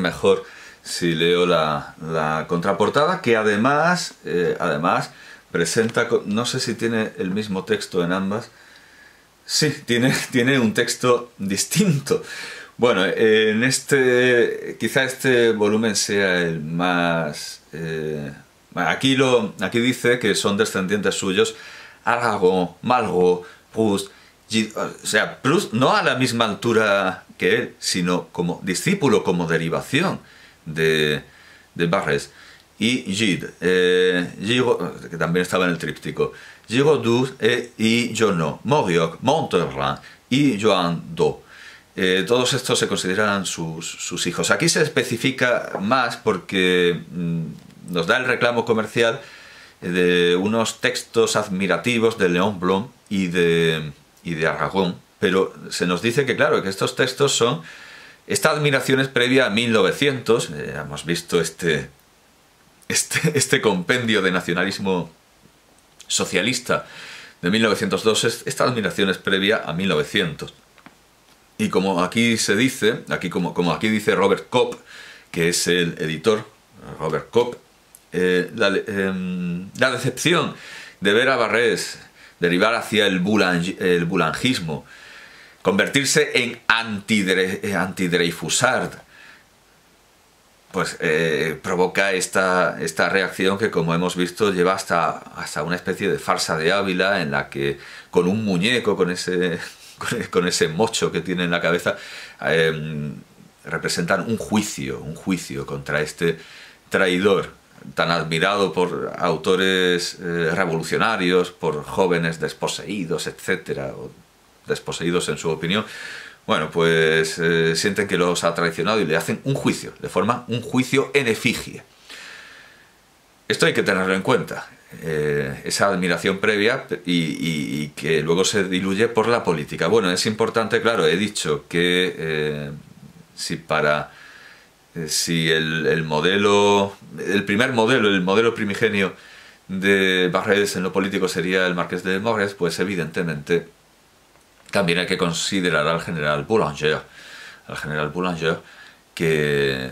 mejor si leo la contraportada, que además presenta, no sé si tiene el mismo texto en ambas. Sí, tiene un texto distinto. Bueno, quizá este volumen sea el más... aquí dice que son descendientes suyos Aragon, Malraux, Proust, o sea, Proust no a la misma altura que él, sino como discípulo, como derivación de Barrés. Y Gide, que también estaba en el tríptico, Giraudoux y Joannet, Morioc, Monterland y Joan Do. Todos estos se consideran sus hijos. Aquí se especifica más porque nos da el reclamo comercial de unos textos admirativos de Léon Blum y de Aragon, pero se nos dice que, claro, que estos textos son... Esta admiración es previa a 1900, hemos visto este compendio de nacionalismo socialista de 1902, esta admiración es previa a 1900. Y como aquí se dice, como aquí dice Robert Cope, que es el editor, Robert Cope, la decepción de ver a Barrés derivar hacia el boulangismo, convertirse en anti-Dreyfusard, pues provoca esta reacción que, como hemos visto, lleva hasta una especie de farsa de Ávila, en la que con un muñeco, con ese mocho que tiene en la cabeza, representan un juicio contra este traidor tan admirado por autores revolucionarios, por jóvenes desposeídos, etcétera, o desposeídos en su opinión. Bueno, pues sienten que los ha traicionado y le hacen un juicio, le forman un juicio en efigie. Esto hay que tenerlo en cuenta, esa admiración previa y que luego se diluye por la política. Bueno, es importante, claro, he dicho que si el primer modelo, el modelo primigenio de Barrés en lo político sería el Marqués de Morès, pues evidentemente también hay que considerar al general Boulanger, que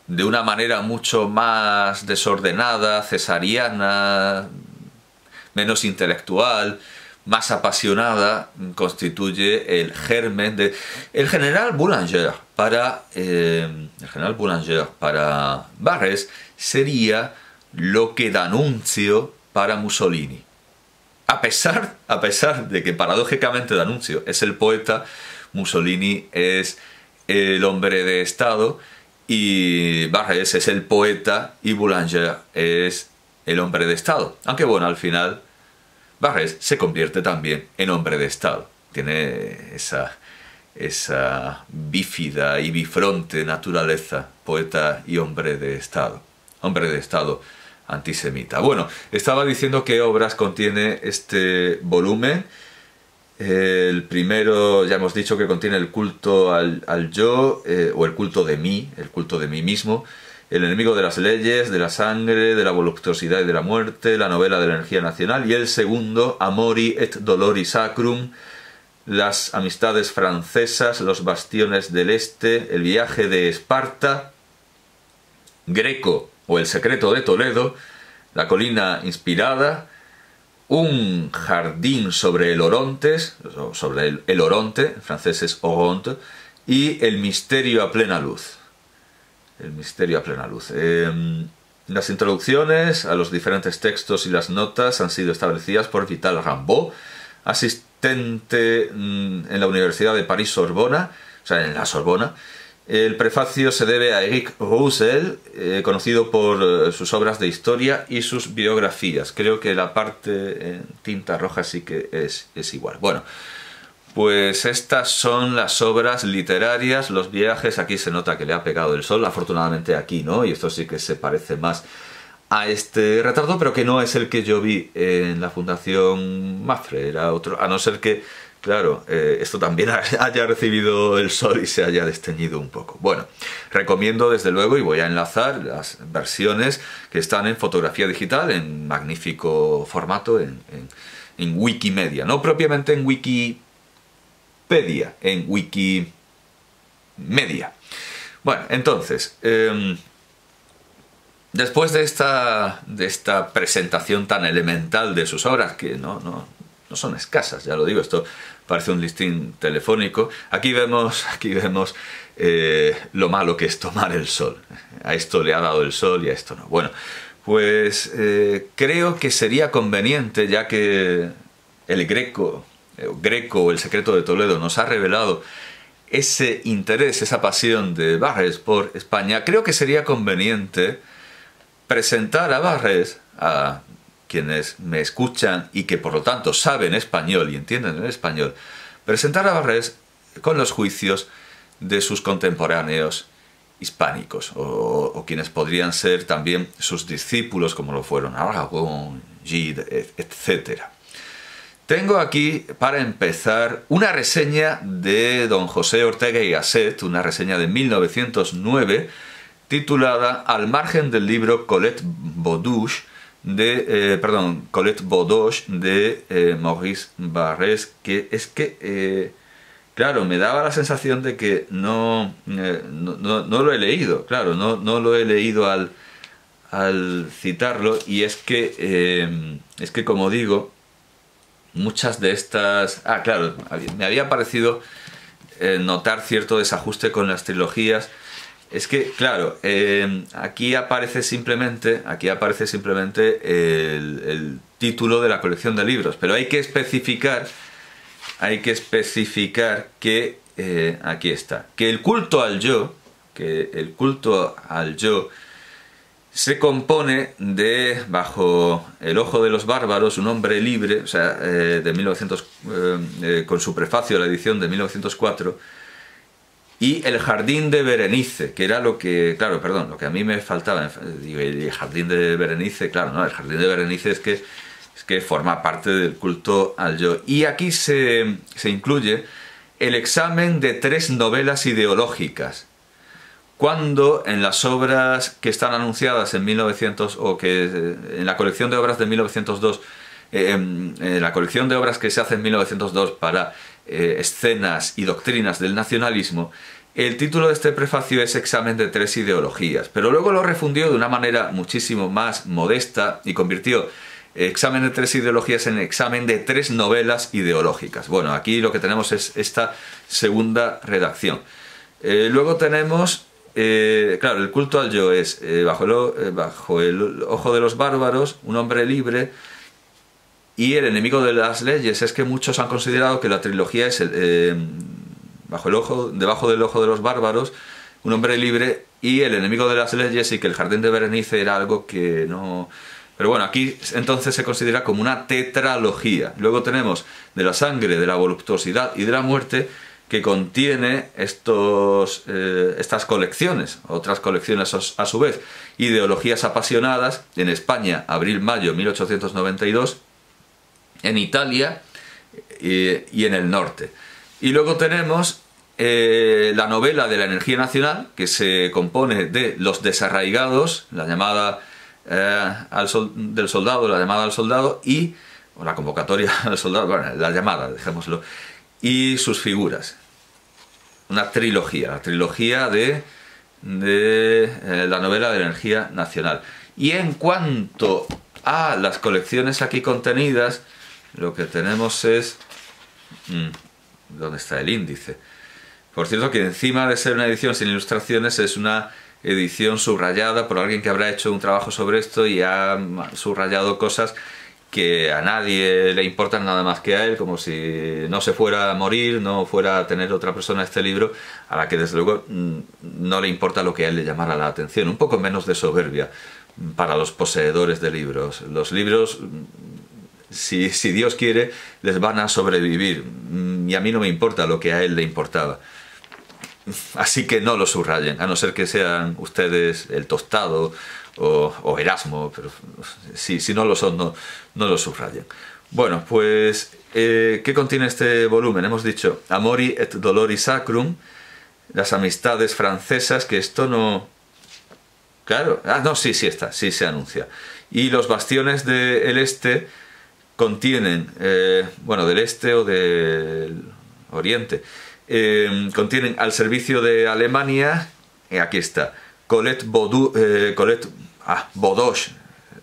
de una manera mucho más desordenada, cesariana, menos intelectual, más apasionada, constituye el germen de... El general Boulanger para Barrés sería lo que D'Annunzio para Mussolini. A pesar de que paradójicamente D'Annunzio es el poeta, Mussolini es el hombre de Estado y Barrés es el poeta y Boulanger es el hombre de Estado. Aunque bueno, al final Barrés se convierte también en hombre de Estado. Tiene esa bífida y bifronte naturaleza, poeta y hombre de Estado. Hombre de Estado antisemita. Bueno, estaba diciendo qué obras contiene este volumen. El primero, ya hemos dicho que contiene el culto al yo, o el culto de mí mismo, el enemigo de las leyes, de la sangre, de la voluptuosidad y de la muerte, la novela de la energía nacional, y el segundo, Amori et Dolori Sacrum, las amistades francesas, los bastiones del este, el viaje de Esparta, Greco o el secreto de Toledo, la colina inspirada, un jardín sobre el Orontes, sobre el Oronte, en francés es Oronte, y el misterio a plena luz. El misterio a plena luz. Las introducciones a los diferentes textos y las notas han sido establecidas por Vital Rambaud, asistente en la Universidad de París-Sorbona, o sea, en la Sorbona. El prefacio se debe a Éric Roussel, conocido por sus obras de historia y sus biografías. Creo que la parte en tinta roja sí que es igual. Bueno, pues estas son las obras literarias, los viajes. Aquí se nota que le ha pegado el sol, afortunadamente aquí, ¿no? Y esto sí que se parece más a este retrato, pero que no es el que yo vi en la Fundación Mapfre, era otro, a no ser que, claro, esto también haya recibido el sol y se haya desteñido un poco. Bueno, recomiendo desde luego, y voy a enlazar las versiones que están en fotografía digital, en magnífico formato, en Wikimedia, no propiamente en Wikipedia, en Wikimedia. Bueno, entonces, después de esta presentación tan elemental de sus obras, que no son escasas, ya lo digo, esto parece un listín telefónico, aquí vemos lo malo que es tomar el sol. A esto le ha dado el sol y a esto no. Bueno, pues creo que sería conveniente, ya que el Greco o el secreto de Toledo nos ha revelado ese interés, esa pasión de Barres por España, creo que sería conveniente presentar a Barres, a quienes me escuchan y que por lo tanto saben español y entienden el español, presentar a Barres con los juicios de sus contemporáneos hispánicos, o quienes podrían ser también sus discípulos, como lo fueron Aragón, Gide, etc. Tengo aquí, para empezar, una reseña de don José Ortega y Gasset, una reseña de 1909, titulada Al margen del libro Colette Baudoche de Maurice Barrés, que es que, claro, me daba la sensación de que no lo he leído, claro, no lo he leído al citarlo, y es que como digo, muchas de estas... Ah, claro, me había parecido notar cierto desajuste con las trilogías. Es que, claro, aquí aparece simplemente el título de la colección de libros, pero hay que especificar que, aquí está, que el culto al yo, se compone de Bajo el ojo de los bárbaros, un hombre libre, o sea, de 1900, con su prefacio, la edición de 1904, y El jardín de Berenice, que era lo que, claro, perdón, lo que a mí me faltaba. Digo, el jardín de Berenice, claro, no, el jardín de Berenice es que forma parte del culto al yo. Y aquí se incluye el examen de 3 novelas ideológicas, cuando en las obras que están anunciadas en 1900, o que en la colección de obras de 1902, en la colección de obras que se hace en 1902 para escenas y doctrinas del nacionalismo, el título de este prefacio es Examen de 3 ideologías, pero luego lo refundió de una manera muchísimo más modesta y convirtió Examen de 3 ideologías en Examen de 3 novelas ideológicas. Bueno, aquí lo que tenemos es esta segunda redacción. Luego tenemos, claro, el culto al yo es bajo el ojo de los bárbaros, un hombre libre, y el enemigo de las leyes. Es que muchos han considerado que la trilogía es debajo del ojo de los bárbaros, un hombre libre y el enemigo de las leyes, y que el jardín de Berenice era algo que no... Pero bueno, aquí entonces se considera como una tetralogía. Luego tenemos De la sangre, de la voluptuosidad y de la muerte, que contiene estas colecciones, otras colecciones a su vez. Ideologías apasionadas, en España, abril-mayo 1892, en Italia y en el norte. Y luego tenemos la novela de la energía nacional, que se compone de Los desarraigados, la llamada del soldado, la llamada al soldado, o la convocatoria al soldado, bueno, la llamada, dejémoslo, y sus figuras. Una trilogía, la trilogía de la novela de la energía nacional. Y en cuanto a las colecciones aquí contenidas, lo que tenemos es... ¿dónde está el índice? Por cierto, que encima de ser una edición sin ilustraciones, es una edición subrayada por alguien que habrá hecho un trabajo sobre esto y ha subrayado cosas que a nadie le importan nada más que a él, como si no se fuera a morir, no fuera a tener otra persona este libro, a la que desde luego no le importa lo que a él le llamara la atención. Un poco menos de soberbia para los poseedores de libros. Los libros, si Dios quiere, les van a sobrevivir, y a mí no me importa lo que a él le importaba. Así que no lo subrayen, a no ser que sean ustedes el Tostado o Erasmo, pero si no lo son, no lo subrayen. Bueno, pues, ¿qué contiene este volumen? Hemos dicho Amori et Dolori Sacrum, las amistades francesas, que esto no... Claro, no, sí está, sí se anuncia. Y Los bastiones del Este contienen, bueno, del Este o del Oriente, contienen Al servicio de Alemania, aquí está, Colette Baudoche,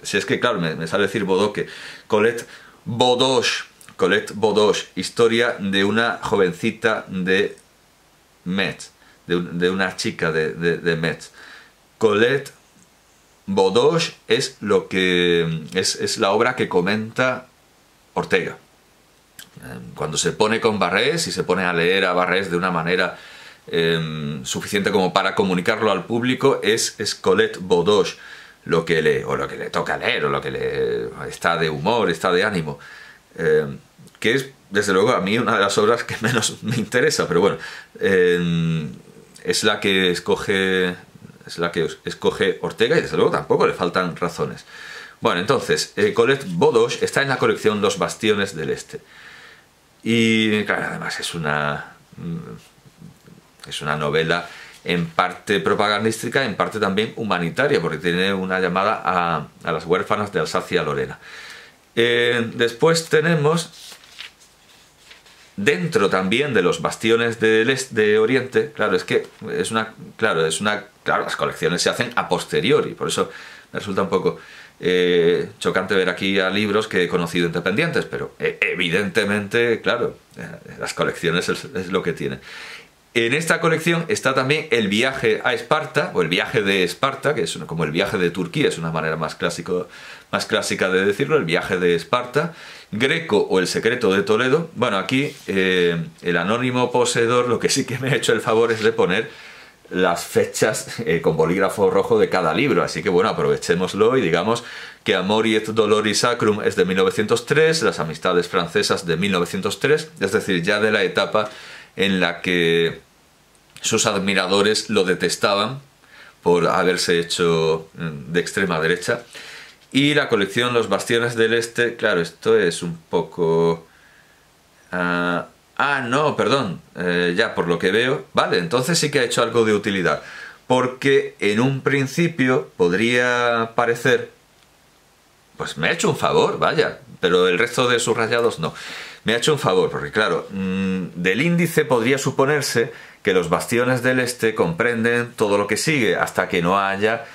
si es que claro, me sale decir Bodoque, Colette Baudoche, historia de una jovencita de Metz, de una chica de Metz. Colette Baudoche es la obra que comenta Ortega. Cuando se pone con Barrés y se pone a leer a Barrés de una manera suficiente como para comunicarlo al público, es Colette Baudoche lo que lee, o lo que le toca leer, o lo que está de humor, está de ánimo, que es, desde luego, a mí una de las obras que menos me interesa, pero bueno, es la que escoge Ortega, y desde luego tampoco le faltan razones. Bueno, entonces, Colette Baudoche está en la colección Los Bastiones del Este. Y claro, además es una novela en parte propagandística, en parte también humanitaria, porque tiene una llamada a las huérfanas de Alsacia-Lorena. Después tenemos, dentro también de Los Bastiones del Este, de Oriente, claro, las colecciones se hacen a posteriori, por eso me resulta un poco chocante ver aquí a libros que he conocido independientes, pero evidentemente, claro, las colecciones es lo que tienen. En esta colección está también el viaje a Esparta, o el viaje de Esparta, que es como el viaje de Turquía, es una manera más clásica de decirlo, el viaje de Esparta, Greco o el secreto de Toledo. Bueno, aquí el anónimo poseedor lo que sí que me ha hecho el favor es de poner las fechas con bolígrafo rojo de cada libro, así que bueno, aprovechémoslo y digamos que Amoriet Doloris Sacrum es de 1903, Las Amistades Francesas de 1903, es decir, ya de la etapa en la que sus admiradores lo detestaban por haberse hecho de extrema derecha. Y la colección Los Bastiones del Este, claro, esto es un poco... no, perdón, ya por lo que veo, vale, entonces sí que ha hecho algo de utilidad, porque en un principio podría parecer, pues me ha hecho un favor, vaya, pero el resto de subrayados no. Me ha hecho un favor, porque claro, del índice podría suponerse que Los Bastiones del Este comprenden todo lo que sigue, hasta que no haya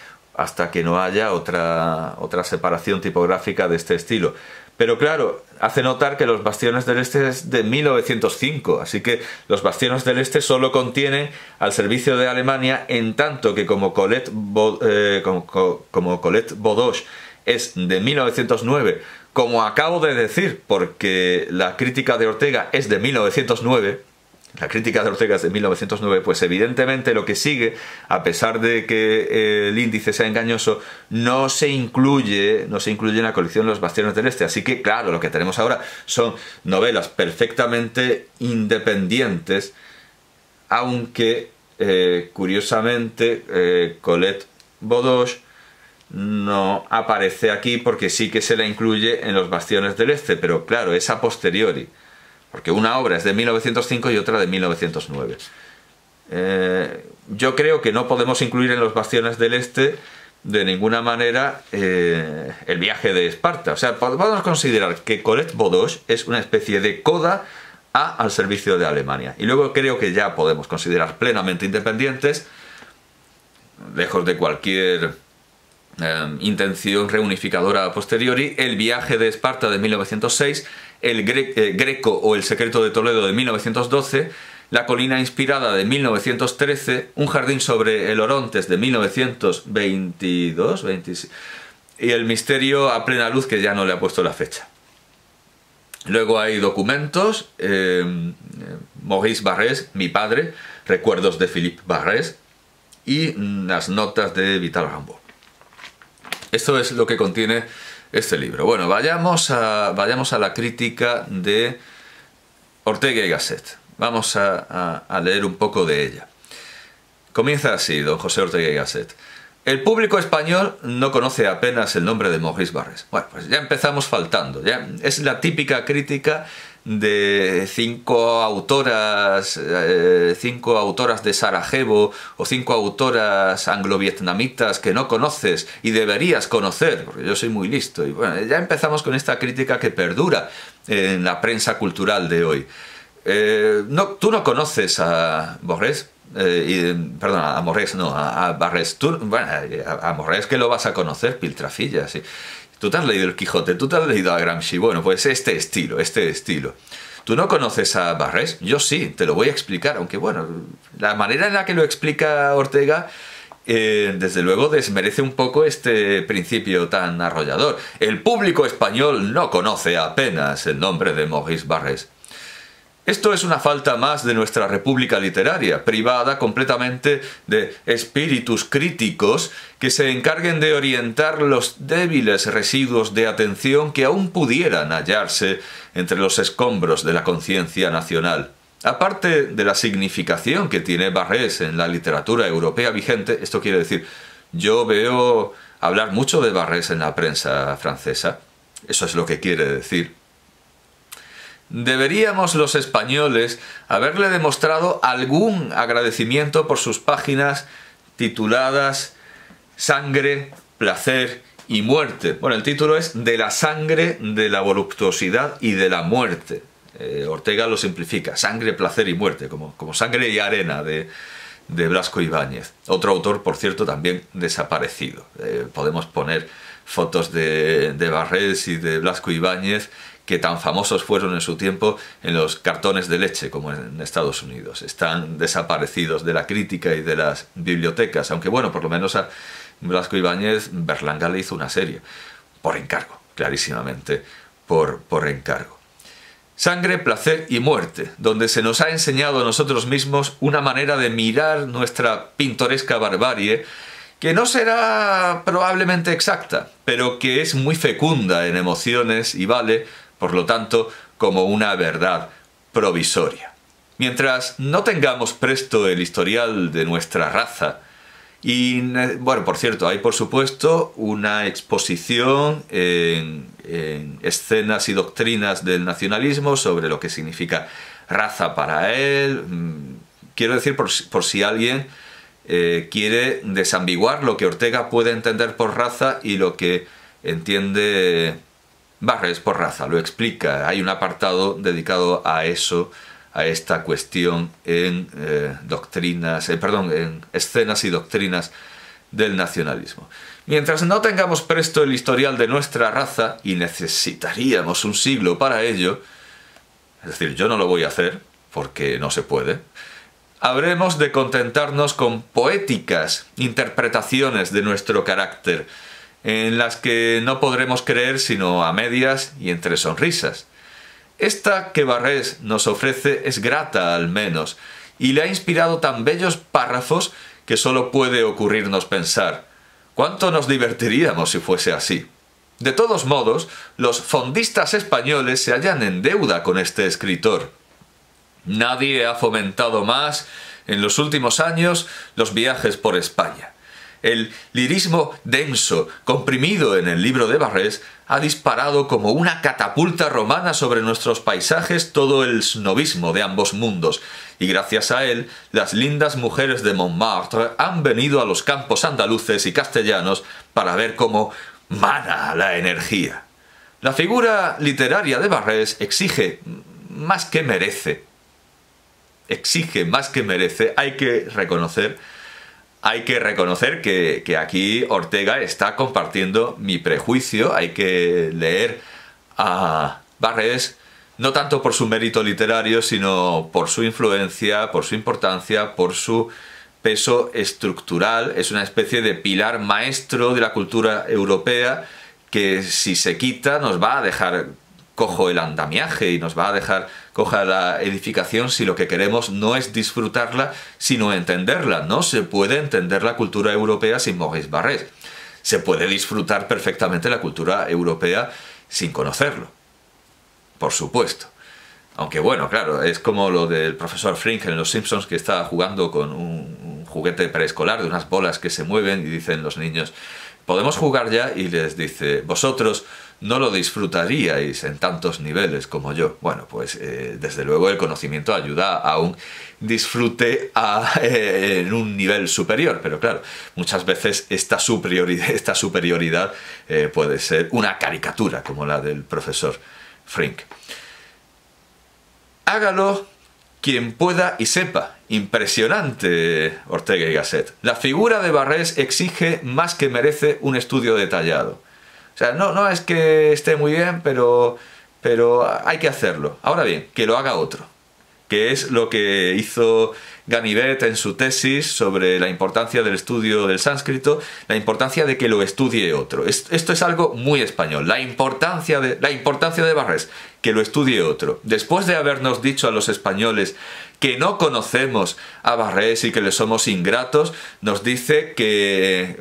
otra separación tipográfica de este estilo. Pero claro, hace notar que Los Bastiones del Este es de 1905, así que Los Bastiones del Este solo contienen al servicio de Alemania, en tanto que como Colette Baudoche es de 1909, como acabo de decir, porque la crítica de Ortega es de 1909, pues evidentemente lo que sigue, a pesar de que el índice sea engañoso, no se incluye en la colección Los Bastiones del Este. Así que, claro, lo que tenemos ahora son novelas perfectamente independientes, aunque, curiosamente, Colette Baudoche no aparece aquí porque sí que se la incluye en Los Bastiones del Este, pero claro, es a posteriori, porque una obra es de 1905 y otra de 1909. Yo creo que no podemos incluir en Los Bastiones del Este de ninguna manera el viaje de Esparta. O sea, podemos considerar que Colette Baudoche es una especie de coda al servicio de Alemania. Y luego creo que ya podemos considerar plenamente independientes, lejos de cualquier intención reunificadora a posteriori, el viaje de Esparta de 1906, el Greco o el secreto de Toledo de 1912, La colina inspirada de 1913, Un jardín sobre el Orontes de 1922, 26, y El misterio a plena luz, que ya no le ha puesto la fecha. Luego hay documentos, Maurice Barrés, mi padre, recuerdos de Philippe Barrés, y las notas de Vital Rimbaud. Esto es lo que contiene este libro. Bueno, vayamos a la crítica de Ortega y Gasset. Vamos a leer un poco de ella. Comienza así, don José Ortega y Gasset. El público español no conoce apenas el nombre de Maurice Barrés. Bueno, pues ya empezamos faltando. Ya es la típica crítica de cinco autoras de Sarajevo o 5 autoras anglo-vietnamitas que no conoces y deberías conocer, porque yo soy muy listo. Y bueno, ya empezamos con esta crítica que perdura en la prensa cultural de hoy. Tú no conoces a Barrés. perdón, a Morés, no, a Barrés. Tú, bueno, a Morés que lo vas a conocer, piltrafilla, sí. Tú te has leído El Quijote, tú te has leído a Gramsci, bueno, pues este estilo, este estilo. ¿Tú no conoces a Barrés? Yo sí, te lo voy a explicar, aunque bueno, la manera en la que lo explica Ortega, desde luego desmerece un poco este principio tan arrollador. El público español no conoce apenas el nombre de Maurice Barrés. Esto es una falta más de nuestra república literaria, privada completamente de espíritus críticos que se encarguen de orientar los débiles residuos de atención que aún pudieran hallarse entre los escombros de la conciencia nacional. Aparte de la significación que tiene Barrés en la literatura europea vigente, esto quiere decir, yo veo hablar mucho de Barrés en la prensa francesa, eso es lo que quiere decir. Deberíamos los españoles haberle demostrado algún agradecimiento por sus páginas tituladas Sangre, Placer y Muerte. Bueno, el título es De la sangre, de la voluptuosidad y de la muerte. Ortega lo simplifica, sangre, placer y muerte, como Sangre y arena de Blasco Ibáñez. Otro autor, por cierto, también desaparecido. Podemos poner fotos de Barrés y de Blasco Ibáñez, que tan famosos fueron en su tiempo en los cartones de leche como en Estados Unidos. Están desaparecidos de la crítica y de las bibliotecas, aunque bueno, por lo menos a Blasco Ibáñez Berlanga le hizo una serie, por encargo, clarísimamente por encargo. Sangre, placer y muerte, donde se nos ha enseñado a nosotros mismos una manera de mirar nuestra pintoresca barbarie, que no será probablemente exacta, pero que es muy fecunda en emociones y vale, por lo tanto, como una verdad provisoria. Mientras no tengamos presto el historial de nuestra raza, y bueno, por cierto, hay por supuesto una exposición en escenas y doctrinas del nacionalismo sobre lo que significa raza para él. Quiero decir, por si alguien quiere desambiguar lo que Ortega puede entender por raza y lo que entiende Barrés por raza. Lo explica, hay un apartado dedicado a eso, a esta cuestión en en escenas y doctrinas del nacionalismo. Mientras no tengamos presto el historial de nuestra raza, y necesitaríamos un siglo para ello, es decir, yo no lo voy a hacer, porque no se puede, habremos de contentarnos con poéticas interpretaciones de nuestro carácter, en las que no podremos creer sino a medias y entre sonrisas. Esta que Barrés nos ofrece es grata al menos, y le ha inspirado tan bellos párrafos que solo puede ocurrirnos pensar, ¿cuánto nos divertiríamos si fuese así? De todos modos, los fondistas españoles se hallan en deuda con este escritor. Nadie ha fomentado más en los últimos años los viajes por España. El lirismo denso, comprimido en el libro de Barrés, ha disparado como una catapulta romana sobre nuestros paisajes todo el snobismo de ambos mundos, y gracias a él, las lindas mujeres de Montmartre han venido a los campos andaluces y castellanos para ver cómo mana la energía. La figura literaria de Barrés exige más que merece. Exige más que merece, hay que reconocer que aquí Ortega está compartiendo mi prejuicio. Hay que leer a Barrés no tanto por su mérito literario, sino por su influencia, por su importancia, por su peso estructural. Es una especie de pilar maestro de la cultura europea que, si se quita, nos va a dejar cojo el andamiaje y nos va a dejar coja la edificación si lo que queremos no es disfrutarla, sino entenderla. No se puede entender la cultura europea sin Maurice Barrés. Se puede disfrutar perfectamente la cultura europea sin conocerlo, por supuesto. Aunque bueno, claro, es como lo del profesor Frink en Los Simpsons, que está jugando con un juguete preescolar de unas bolas que se mueven y dicen los niños, ¿podemos jugar ya? Y les dice, vosotros no lo disfrutaríais en tantos niveles como yo. Bueno, pues desde luego el conocimiento ayuda a un disfrute en un nivel superior, pero claro, muchas veces esta superioridad puede ser una caricatura como la del profesor Frink. Hágalo quien pueda y sepa, Impresionante, Ortega y Gasset. La figura de Barrés exige más que merece un estudio detallado. O sea, no es que esté muy bien, pero hay que hacerlo. Ahora bien, que lo haga otro, que es lo que hizo Ganivet en su tesis sobre la importancia del estudio del sánscrito, la importancia de que lo estudie otro. Esto es algo muy español, la importancia de Barrés, que lo estudie otro. Después de habernos dicho a los españoles que no conocemos a Barrés y que le somos ingratos, nos dice que...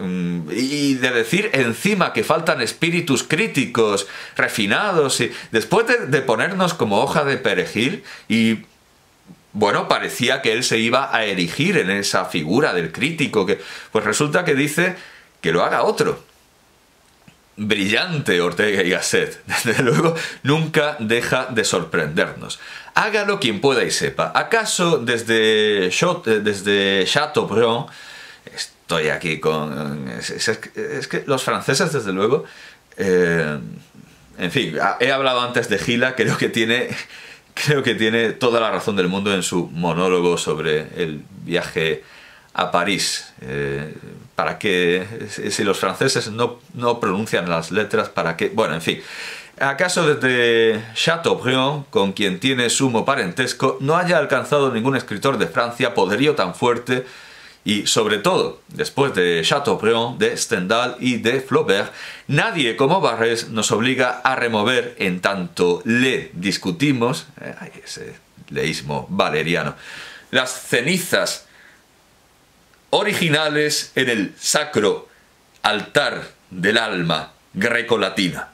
y de decir encima que faltan espíritus críticos, refinados, y después de ponernos como hoja de perejil y... Bueno, parecía que él se iba a erigir en esa figura del crítico, pues resulta que dice que lo haga otro. Brillante Ortega y Gasset, desde luego nunca deja de sorprendernos. Hágalo quien pueda y sepa. ¿Acaso desde Chateaubriand, estoy aquí con... Es que los franceses, desde luego... en fin, he hablado antes de Gila, creo que tiene toda la razón del mundo en su monólogo sobre el viaje a París. Para que, si los franceses no pronuncian las letras, ¿para qué? Bueno, en fin. ¿Acaso desde Chateaubriand, con quien tiene sumo parentesco, no haya alcanzado ningún escritor de Francia poderío tan fuerte? Y sobre todo, después de Chateaubriand, de Stendhal y de Flaubert, nadie como Barrés nos obliga a remover, en tanto le discutimos, ese leísmo valeriano, las cenizas originales en el sacro altar del alma grecolatina.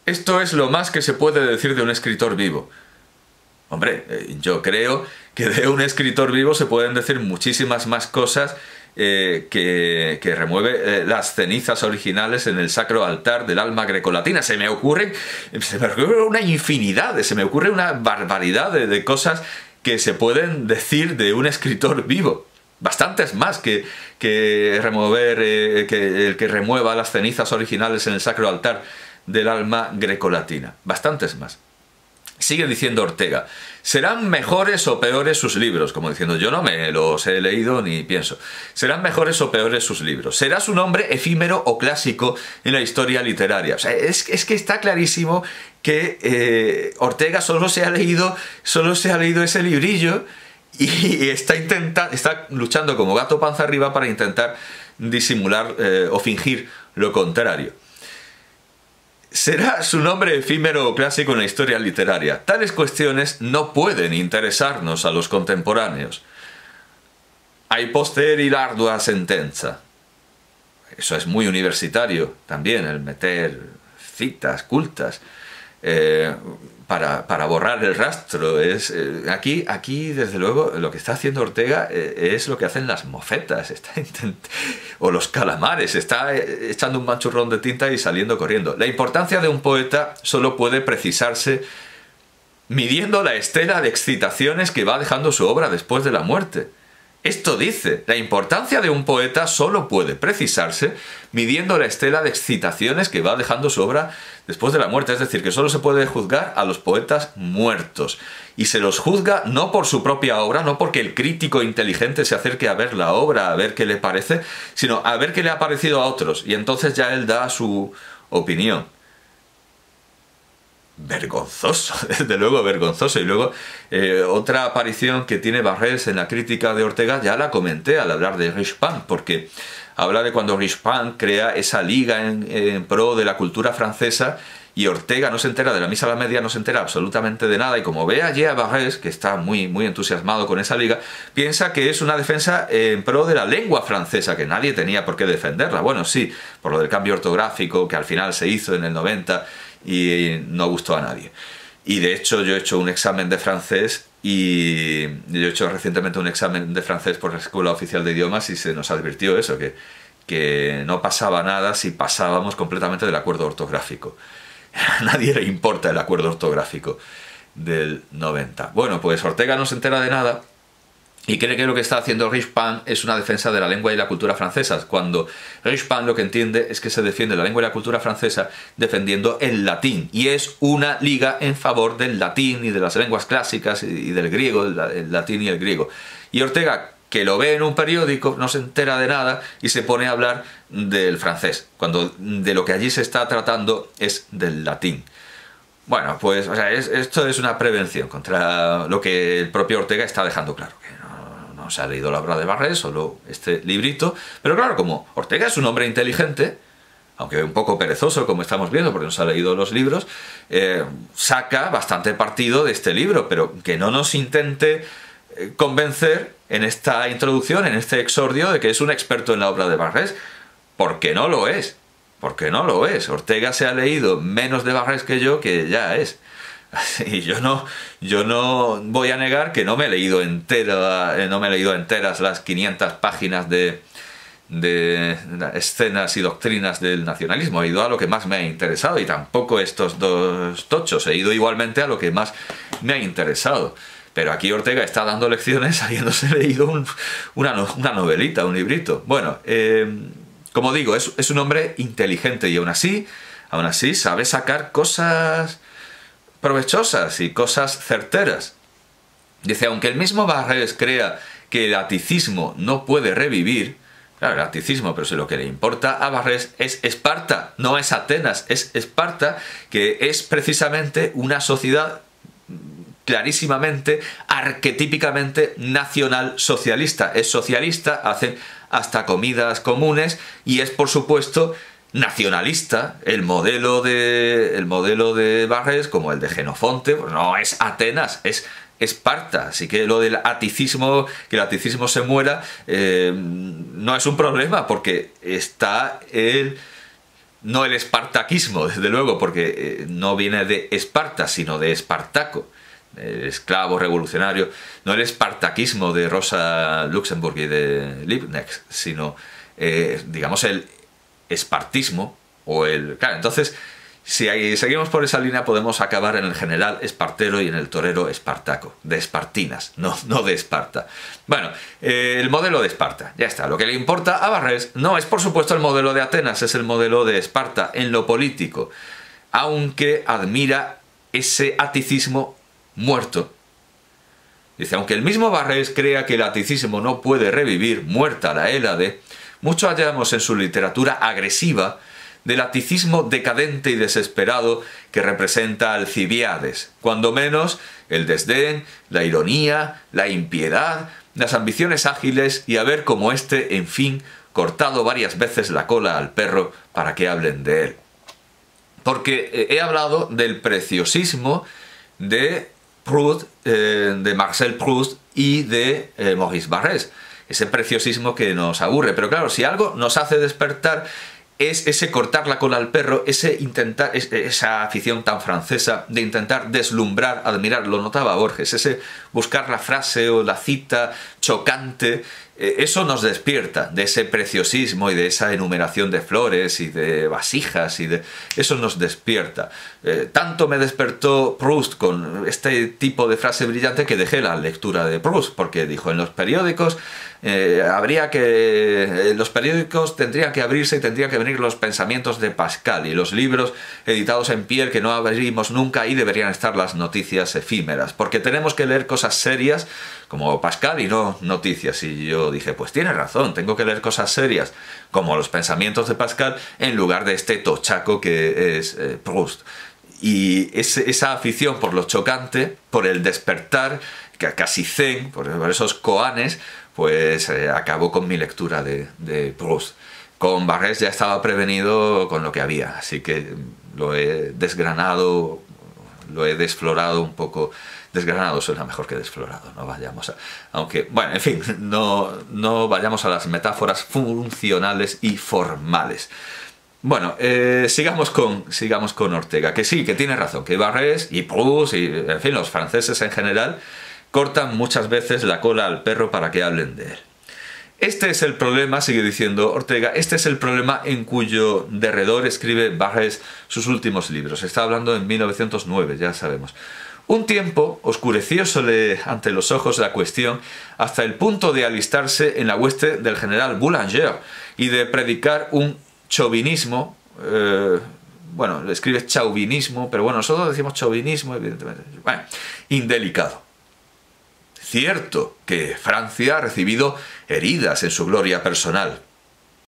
Esto es lo más que se puede decir de un escritor vivo. Hombre, yo creo que de un escritor vivo se pueden decir muchísimas más cosas que remueve las cenizas originales en el sacro altar del alma grecolatina. Se me ocurre una infinidad, se me ocurre una barbaridad de cosas que se pueden decir de un escritor vivo. Bastantes más que remover, el que remueva las cenizas originales en el sacro altar del alma grecolatina. Bastantes más. Sigue diciendo Ortega, serán mejores o peores sus libros, como diciendo, yo no me los he leído ni pienso. Serán mejores o peores sus libros. Será su nombre efímero o clásico en la historia literaria. O sea, es que está clarísimo que Ortega solo se ha leído ese librillo y está luchando como gato panza arriba para intentar disimular o fingir lo contrario. Será su nombre efímero o clásico en la historia literaria. Tales cuestiones no pueden interesarnos a los contemporáneos. Hay posteri l'ardua sentenza. Eso es muy universitario también, el meter citas cultas para borrar el rastro. Aquí, desde luego, lo que está haciendo Ortega es lo que hacen las mofetas o los calamares. Está echando un manchurrón de tinta y saliendo corriendo. La importancia de un poeta solo puede precisarse midiendo la estela de excitaciones que va dejando su obra después de la muerte. Esto dice, la importancia de un poeta solo puede precisarse midiendo la estela de excitaciones que va dejando su obra después de la muerte. Es decir, que solo se puede juzgar a los poetas muertos. Y se los juzga no por su propia obra, no porque el crítico inteligente se acerque a ver la obra, a ver qué le parece, sino a ver qué le ha parecido a otros. Y entonces ya él da su opinión. Vergonzoso, desde luego vergonzoso. Y luego otra aparición que tiene Barrés en la crítica de Ortega ya la comenté al hablar de Richepin, porque habla de cuando Richepin crea esa liga en pro de la cultura francesa y Ortega no se entera de la misa a la media, no se entera absolutamente de nada, y como ve allí a Barrés, que está muy entusiasmado con esa liga, piensa que es una defensa en pro de la lengua francesa, que nadie tenía por qué defenderla. Bueno, sí, por lo del cambio ortográfico que al final se hizo en el 90 y no gustó a nadie. Y de hecho yo he hecho un examen de francés y yo he hecho recientemente un examen de francés por la Escuela Oficial de Idiomas y se nos advirtió eso, que no pasaba nada si pasábamos completamente del acuerdo ortográfico. A nadie le importa el acuerdo ortográfico del 90. Bueno, pues Ortega no se entera de nada y cree que lo que está haciendo Richepin es una defensa de la lengua y la cultura francesas, cuando Richepin lo que entiende es que se defiende la lengua y la cultura francesa defendiendo el latín, y es una liga en favor del latín y de las lenguas clásicas y del griego, el latín y el griego. Y Ortega, que lo ve en un periódico, no se entera de nada y se pone a hablar del francés, cuando de lo que allí se está tratando es del latín. Bueno, pues o sea, esto es una prevención contra lo que el propio Ortega está dejando claro, que no se ha leído la obra de Barrés, solo este librito, pero claro, como Ortega es un hombre inteligente, aunque un poco perezoso, como estamos viendo, porque no se ha leído los libros, saca bastante partido de este libro, pero que no nos intente convencer en esta introducción, en este exordio, de que es un experto en la obra de Barrés, porque no lo es. Porque no lo es. Ortega se ha leído menos de Barrés que yo, que ya es. Y yo no voy a negar que no me he leído enteras las 500 páginas de escenas y doctrinas del nacionalismo. He ido a lo que más me ha interesado, y tampoco estos dos tochos. He ido igualmente a lo que más me ha interesado. Pero aquí Ortega está dando lecciones habiéndose leído una novelita, un librito. Bueno, como digo, es un hombre inteligente, y aún así sabe sacar cosas provechosas y cosas certeras. Dice, aunque el mismo Barrés crea que el aticismo no puede revivir, claro, el aticismo, pero si lo que le importa a Barrés es Esparta, no es Atenas, es Esparta, que es precisamente una sociedad clarísimamente, arquetípicamente nacional socialista. Es socialista, hacen hasta comidas comunes, y es por supuesto nacionalista. El modelo de Barrés, como el de Jenofonte, pues no es Atenas, es Esparta. Así que lo del aticismo, que el aticismo se muera, no es un problema, porque está no el espartaquismo, desde luego, porque no viene de Esparta, sino de Espartaco, el esclavo revolucionario, no el espartaquismo de Rosa Luxemburg y de Liebknecht, sino, digamos, el espartismo, o el... Claro, entonces, si seguimos por esa línea, podemos acabar en el general espartero y en el torero espartaco, de Espartinas, no de Esparta. Bueno, el modelo de Esparta, ya está. Lo que le importa a Barrés no es, por supuesto, el modelo de Atenas, es el modelo de Esparta en lo político, aunque admira ese aticismo muerto. Dice, aunque el mismo Barrés crea que el aticismo no puede revivir, muerta la Hélade, mucho hallamos en su literatura agresiva del aticismo decadente y desesperado que representa Alcibiades, cuando menos el desdén, la ironía, la impiedad, las ambiciones ágiles, y a ver cómo éste, en fin, cortado varias veces la cola al perro para que hablen de él. Porque he hablado del preciosismo de Proust, de Marcel Proust y de Maurice Barrés, ese preciosismo que nos aburre. Pero claro, si algo nos hace despertar es ese cortar la cola al perro, esa afición tan francesa de intentar deslumbrar, admirar, lo notaba Borges, ese buscar la frase o la cita chocante. Eso nos despierta de ese preciosismo y de esa enumeración de flores y de vasijas, eso nos despierta. Tanto me despertó Proust con este tipo de frase brillante que dejé la lectura de Proust, porque dijo, en los periódicos los periódicos tendrían que abrirse y tendrían que venir los pensamientos de Pascal, y los libros editados en piel que no abrimos nunca, y deberían estar las noticias efímeras, porque tenemos que leer cosas serias como Pascal y no noticias. Y yo dije, pues tiene razón, tengo que leer cosas serias como los pensamientos de Pascal en lugar de este tochaco que es Proust. Y esa afición por lo chocante, por el despertar, casi zen, por esos koanes, pues acabó con mi lectura de Proust. Con Barrés ya estaba prevenido con lo que había, así que lo he desgranado, lo he desflorado un poco. Desgranado suena mejor que desflorado, no vayamos a... Aunque, bueno, en fin, no vayamos a las metáforas funcionales y formales. Bueno, sigamos con Ortega, que sí, que tiene razón, que Barrés y Proust y, en fin, los franceses en general cortan muchas veces la cola al perro para que hablen de él. Este es el problema, sigue diciendo Ortega, este es el problema en cuyo derredor escribe Barrés sus últimos libros. Está hablando en 1909, ya sabemos. Un tiempo oscureciósele ante los ojos la cuestión hasta el punto de alistarse en la hueste del general Boulanger y de predicar un chauvinismo, bueno, escribe chauvinismo, pero bueno, nosotros decimos chauvinismo, evidentemente, bueno, indelicado. cierto que Francia ha recibido heridas en su gloria personal,